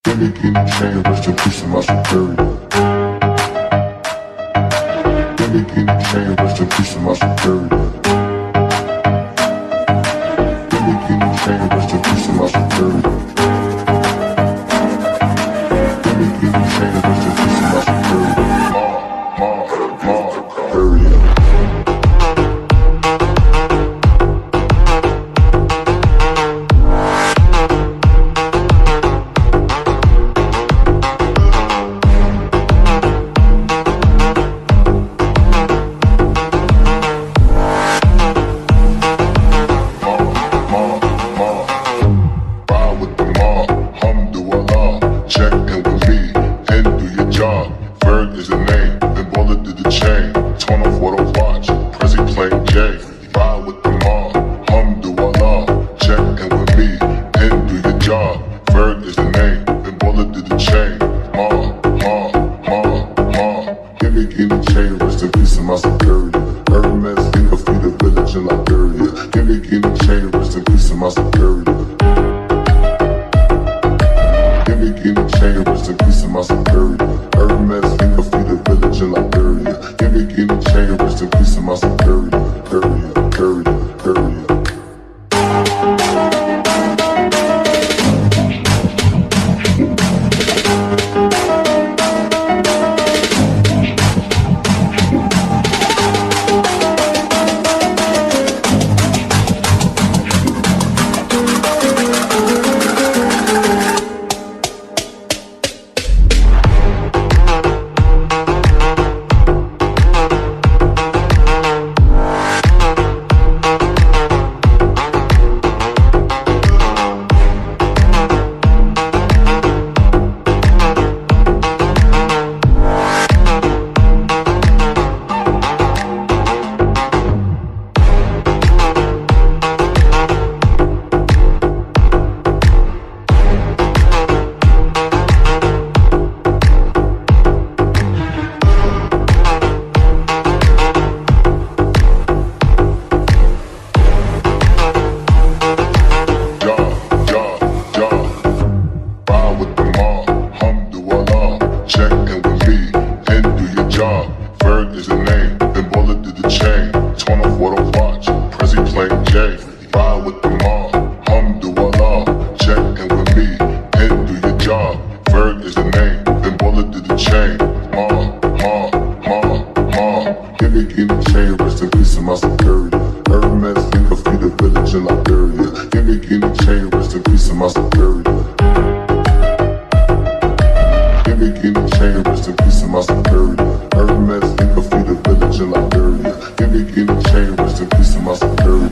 Gimme chain, rest in peace to my superior. Gimme chain, rest in peace to my superior. Gimme chain, rest in peace to my superior. Gimme chain, rest in peace to my superior. Superior. Check in with me and do your job. Ferg is the name, then bullet to the chain. Torn off what I watch, Prezi playing J. Ride with the mob, alhamdulillah. Check in with me and do your job. Ferg is the name, then bullet to the chain. Gimme chain, rest in peace to my superior. Hermes, think of the village in Liberia. Gimme chain, rest in peace to my superior. Gimme chain, rest in peace to my superior. Hermes, think of the village in Liberia. Gimme chain, rest in peace to my superior. Courier. Check in with me and do your job. Ferg is the name, then bullet to the chain. Torn off what I watch, Prezi playing J. Ride with the mob, alhamdulillah. Check in with me and do your job. Ferg is the name, then bullet to the chain. Gimme chain, rest in peace to my superior. Hermes, think of the village in Liberia. Gimme chain, rest in peace to my superior. Gimme chain, rest in peace to my superior. Hermes, think of the village in Liberia. Gimme chain, rest in peace to my superior.